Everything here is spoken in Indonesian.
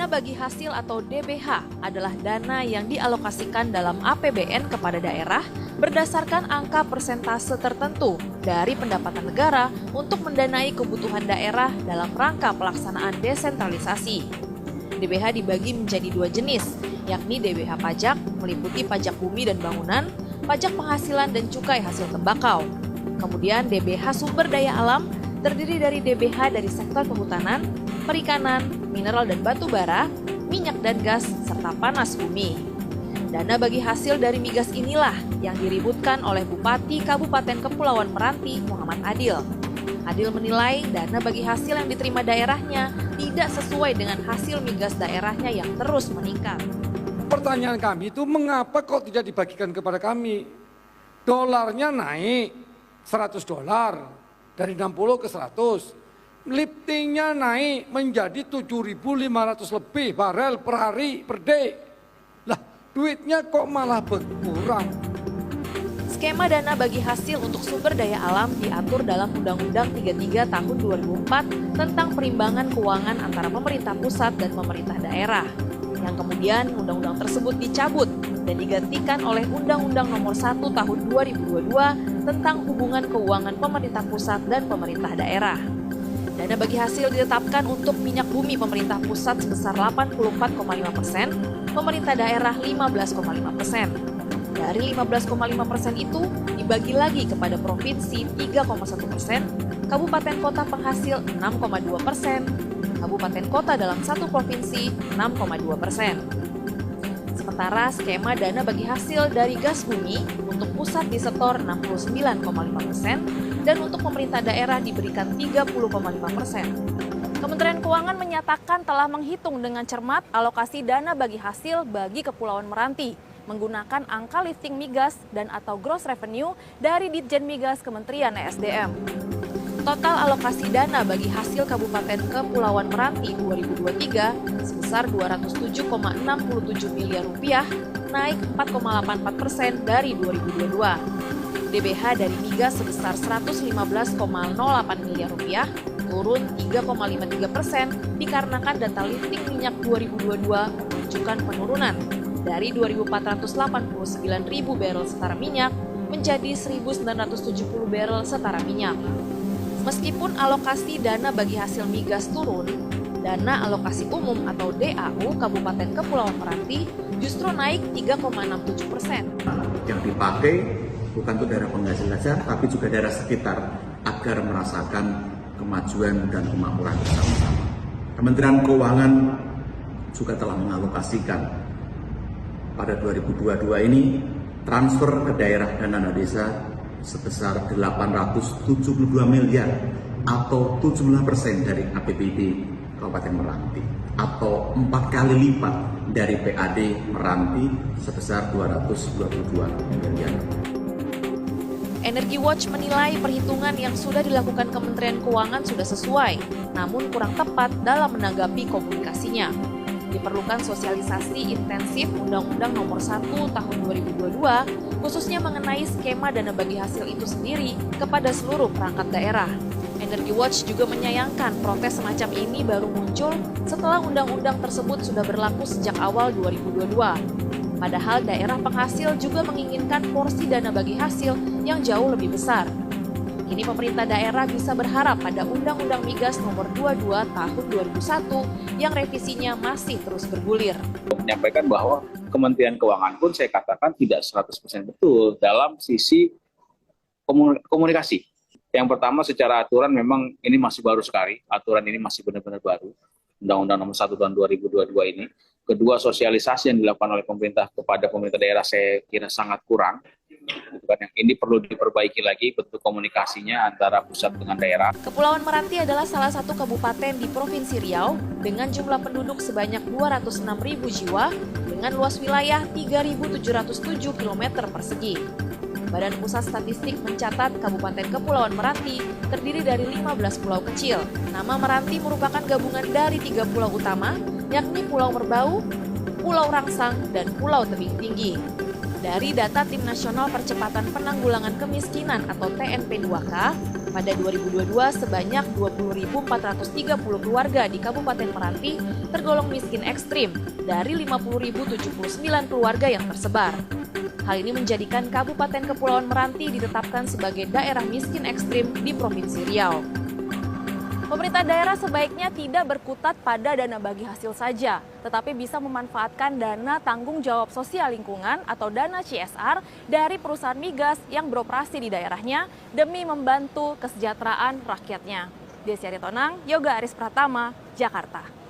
Dana bagi hasil atau DBH adalah dana yang dialokasikan dalam APBN kepada daerah berdasarkan angka persentase tertentu dari pendapatan negara untuk mendanai kebutuhan daerah dalam rangka pelaksanaan desentralisasi. DBH dibagi menjadi dua jenis, yakni DBH pajak meliputi pajak bumi dan bangunan, pajak penghasilan dan cukai hasil tembakau. Kemudian DBH sumber daya alam terdiri dari DBH dari sektor kehutanan, perikanan, mineral dan batu bara, minyak dan gas, serta panas bumi. Dana bagi hasil dari migas inilah yang diributkan oleh Bupati Kabupaten Kepulauan Meranti, Muhammad Adil. Adil menilai dana bagi hasil yang diterima daerahnya tidak sesuai dengan hasil migas daerahnya yang terus meningkat. Pertanyaan kami itu mengapa kok tidak dibagikan kepada kami? Dolarnya naik $100 dari 60 ke 100. Liftingnya naik menjadi 7.500 lebih barel per hari per day. Lah, duitnya kok malah berkurang. Skema dana bagi hasil untuk sumber daya alam diatur dalam Undang-Undang 33 tahun 2004 tentang perimbangan keuangan antara pemerintah pusat dan pemerintah daerah. Yang kemudian undang-undang tersebut dicabut dan digantikan oleh Undang-Undang Nomor 1 Tahun 2022 tentang hubungan keuangan pemerintah pusat dan pemerintah daerah. Dana bagi hasil ditetapkan untuk minyak bumi pemerintah pusat sebesar 84,5%, pemerintah daerah 15,5%. Dari 15,5% itu dibagi lagi kepada provinsi 3,1%, kabupaten kota penghasil 6,2%, kabupaten kota dalam satu provinsi 6,2%. Sementara skema dana bagi hasil dari gas bumi untuk pusat disetor 69,5% dan untuk pemerintah daerah diberikan 30,5%. Kementerian Keuangan menyatakan telah menghitung dengan cermat alokasi dana bagi hasil bagi Kepulauan Meranti menggunakan angka lifting migas dan atau gross revenue dari Ditjen Migas Kementerian ESDM. Total alokasi dana bagi hasil Kabupaten Kepulauan Meranti 2023 sebesar Rp207,67 miliar, naik 4,84% dari 2022. DBH dari migas sebesar Rp115,08 miliar, turun 3,53% dikarenakan data lifting minyak 2022 menunjukkan penurunan dari 2.489.000 barel setara minyak menjadi 1.970 barel setara minyak. Meskipun alokasi dana bagi hasil migas turun, dana alokasi umum atau DAU Kabupaten Kepulauan Meranti justru naik 3,67%. Yang dipakai bukan untuk daerah penghasil saja, tapi juga daerah sekitar agar merasakan kemajuan dan kemakmuran bersama-sama. Kementerian Keuangan juga telah mengalokasikan pada 2022 ini transfer ke daerah dan dana desa sebesar 872 miliar atau 17% dari APBD Kabupaten Meranti atau 4 kali lipat dari PAD Meranti sebesar 222 miliar. Energy Watch menilai perhitungan yang sudah dilakukan Kementerian Keuangan sudah sesuai, namun kurang tepat dalam menanggapi komunikasinya. Diperlukan sosialisasi intensif Undang-Undang Nomor 1 Tahun 2022, khususnya mengenai skema dana bagi hasil itu sendiri kepada seluruh perangkat daerah. Energy Watch juga menyayangkan protes semacam ini baru muncul setelah undang-undang tersebut sudah berlaku sejak awal 2022. Padahal daerah penghasil juga menginginkan porsi dana bagi hasil yang jauh lebih besar. Kini pemerintah daerah bisa berharap pada Undang-Undang Migas Nomor 22 Tahun 2001 yang revisinya masih terus bergulir. Menyampaikan bahwa Kementerian Keuangan pun saya katakan tidak 100% betul dalam sisi komunikasi. Yang pertama secara aturan memang ini masih baru sekali, aturan ini masih benar-benar baru, Undang-Undang Nomor 1 Tahun 2022 ini. Kedua, sosialisasi yang dilakukan oleh pemerintah kepada pemerintah daerah saya kira sangat kurang. Yang ini perlu diperbaiki lagi bentuk komunikasinya antara pusat dengan daerah. Kepulauan Meranti adalah salah satu kabupaten di Provinsi Riau dengan jumlah penduduk sebanyak 206.000 jiwa dengan luas wilayah 3.707 km persegi. Badan Pusat Statistik mencatat Kabupaten Kepulauan Meranti terdiri dari 15 pulau kecil. Nama Meranti merupakan gabungan dari 3 pulau utama, yakni Pulau Merbau, Pulau Rangsang, dan Pulau Tebing Tinggi. Dari data Tim Nasional Percepatan Penanggulangan Kemiskinan atau TNP2K, Pada 2022, sebanyak 20.430 keluarga di Kabupaten Meranti tergolong miskin ekstrim dari 50.079 keluarga yang tersebar. Hal ini menjadikan Kabupaten Kepulauan Meranti ditetapkan sebagai daerah miskin ekstrim di Provinsi Riau. Pemerintah daerah sebaiknya tidak berkutat pada dana bagi hasil saja, tetapi bisa memanfaatkan dana tanggung jawab sosial lingkungan atau dana CSR dari perusahaan migas yang beroperasi di daerahnya demi membantu kesejahteraan rakyatnya. Desy Aritonang, Yoga Aris Pratama, Jakarta.